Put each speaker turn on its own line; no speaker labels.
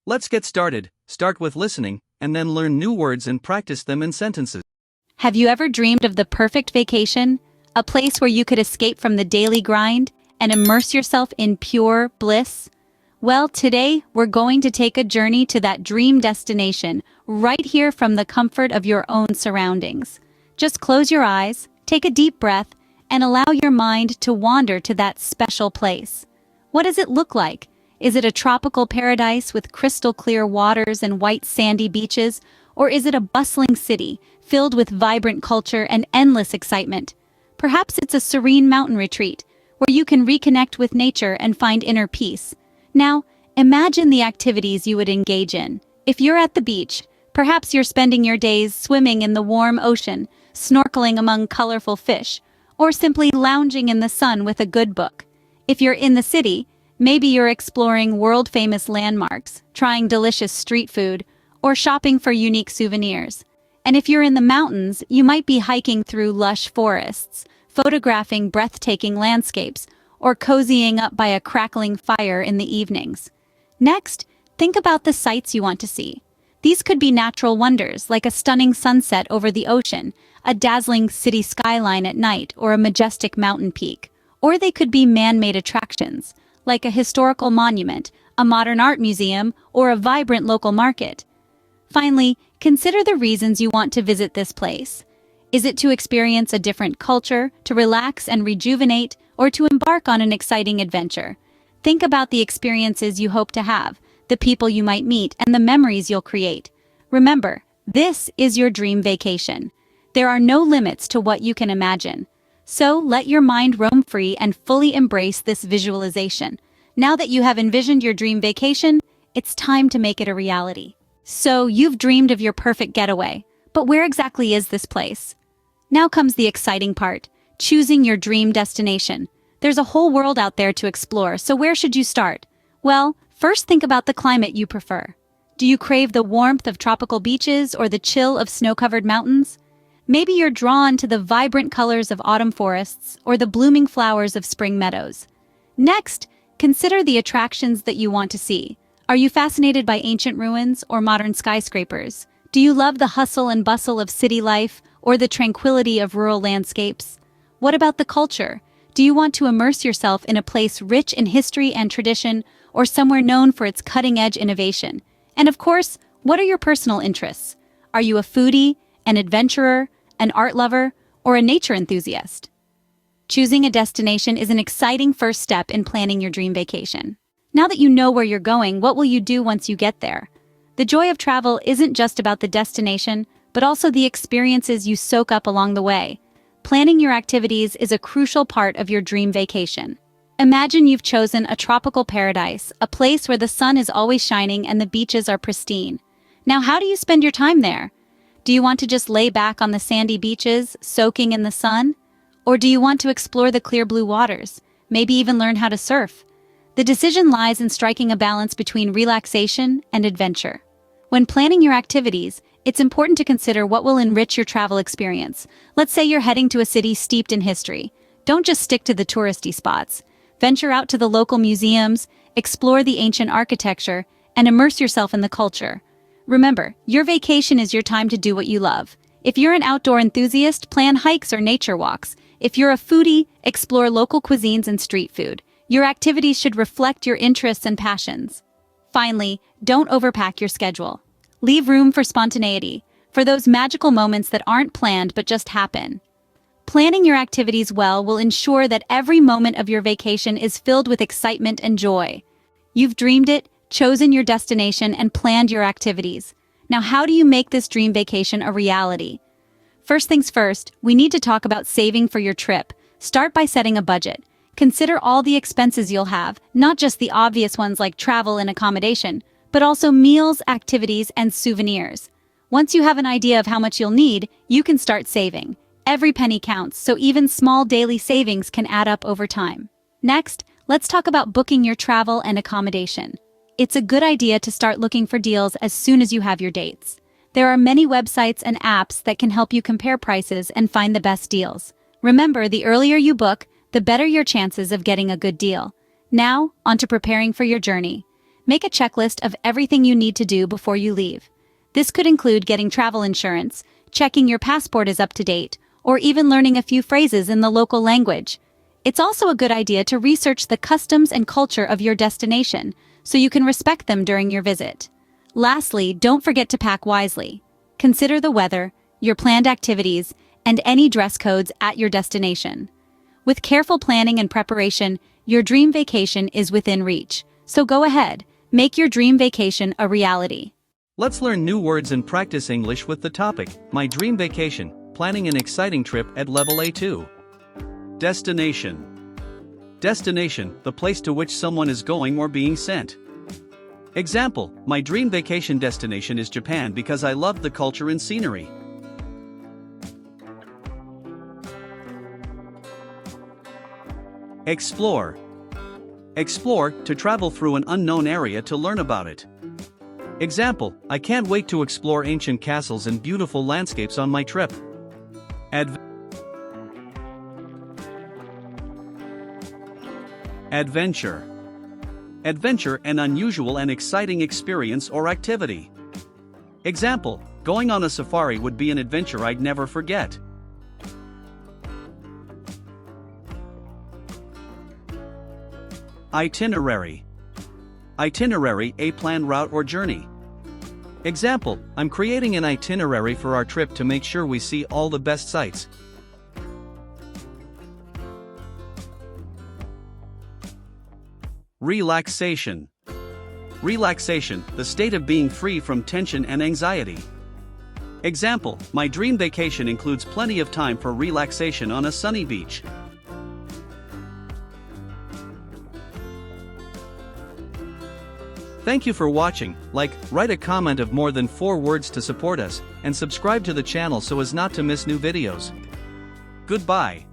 Let's get started. Start with listening, and then learn new words and practice them in sentences.
Have you ever dreamed of the perfect vacation? A place where you could escape from the daily grind and immerse yourself in pure bliss? Well, today we're going to take a journey to that dream destination right here from the comfort of your own surroundings. Just close your eyes, take a deep breath, and allow your mind to wander to that special place. What does it look like? Is it a tropical paradise with crystal clear waters and white sandy beaches? Or is it a bustling city filled with vibrant culture and endless excitement? Perhaps it's a serene mountain retreat where you can reconnect with nature and find inner peace. Now, imagine the activities you would engage in. If you're at the beach, perhaps you're spending your days swimming in the warm ocean, snorkeling among colorful fish, or simply lounging in the sun with a good book. If you're in the city, maybe you're exploring world-famous landmarks, trying delicious street food, or shopping for unique souvenirs. And if you're in the mountains, you might be hiking through lush forests, photographing breathtaking landscapes, or cozying up by a crackling fire in the evenings. Next, think about the sights you want to see. These could be natural wonders like a stunning sunset over the ocean, a dazzling city skyline at night, or a majestic mountain peak. Or they could be man-made attractions, like a historical monument, a modern art museum, or a vibrant local market. Finally, consider the reasons you want to visit this place. Is it to experience a different culture, to relax and rejuvenate, or to embark on an exciting adventure? Think about the experiences you hope to have, the people you might meet, and the memories you'll create. Remember, this is your dream vacation. There are no limits to what you can imagine. So let your mind roam free and fully embrace this visualization. Now that you have envisioned your dream vacation, it's time to make it a reality. So you've dreamed of your perfect getaway, but where exactly is this place? Now comes the exciting part, choosing your dream destination. There's a whole world out there to explore, so where should you start? Well, first think about the climate you prefer. Do you crave the warmth of tropical beaches or the chill of snow-covered mountains? Maybe you're drawn to the vibrant colors of autumn forests or the blooming flowers of spring meadows. Next, consider the attractions that you want to see. Are you fascinated by ancient ruins or modern skyscrapers? Do you love the hustle and bustle of city life or the tranquility of rural landscapes? What about the culture? Do you want to immerse yourself in a place rich in history and tradition or somewhere known for its cutting-edge innovation? And of course, what are your personal interests? Are you a foodie, an adventurer, an art lover, or a nature enthusiast? Choosing a destination is an exciting first step in planning your dream vacation. Now that you know where you're going, what will you do once you get there? The joy of travel isn't just about the destination, but also the experiences you soak up along the way. Planning your activities is a crucial part of your dream vacation. Imagine you've chosen a tropical paradise, a place where the sun is always shining and the beaches are pristine. Now, how do you spend your time there? Do you want to just lay back on the sandy beaches, soaking in the sun? Or do you want to explore the clear blue waters, maybe even learn how to surf? The decision lies in striking a balance between relaxation and adventure. When planning your activities, it's important to consider what will enrich your travel experience. Let's say you're heading to a city steeped in history. Don't just stick to the touristy spots. Venture out to the local museums, explore the ancient architecture, and immerse yourself in the culture. Remember, your vacation is your time to do what you love. If you're an outdoor enthusiast, plan hikes or nature walks. If you're a foodie, explore local cuisines and street food. Your activities should reflect your interests and passions. Finally, don't overpack your schedule. Leave room for spontaneity, for those magical moments that aren't planned but just happen. Planning your activities well will ensure that every moment of your vacation is filled with excitement and joy. You've dreamed it, chosen your destination, and planned your activities. Now, how do you make this dream vacation a reality? First things first, we need to talk about saving for your trip. Start by setting a budget. Consider all the expenses you'll have, not just the obvious ones like travel and accommodation, but also meals, activities, and souvenirs. Once you have an idea of how much you'll need, you can start saving. Every penny counts, so even small daily savings can add up over time. Next, let's talk about booking your travel and accommodation. It's a good idea to start looking for deals as soon as you have your dates. There are many websites and apps that can help you compare prices and find the best deals. Remember, the earlier you book, the better your chances of getting a good deal. Now, on to preparing for your journey. Make a checklist of everything you need to do before you leave. This could include getting travel insurance, checking your passport is up to date, or even learning a few phrases in the local language. It's also a good idea to research the customs and culture of your destination, so you can respect them during your visit. Lastly, don't forget to pack wisely. Consider the weather, your planned activities, and any dress codes at your destination. With careful planning and preparation, your dream vacation is within reach. So go ahead, make your dream vacation a reality.
Let's learn new words and practice English with the topic, My Dream Vacation, planning an exciting trip at level A2. Destination. Destination, the place to which someone is going or being sent. Example, my dream vacation destination is Japan because I love the culture and scenery. Explore. Explore, to travel through an unknown area to learn about it. Example, I can't wait to explore ancient castles and beautiful landscapes on my trip. Adventure. Adventure, an unusual and exciting experience or activity. Example, going on a safari would be an adventure I'd never forget. Itinerary. Itinerary, a planned route or journey. Example, I'm creating an itinerary for our trip to make sure we see all the best sights. Relaxation. Relaxation, the state of being free from tension and anxiety. Example, my dream vacation includes plenty of time for relaxation on a sunny beach. Thank you for watching. Write a comment of more than 4 words to support us, and subscribe to the channel so as not to miss new videos. Goodbye.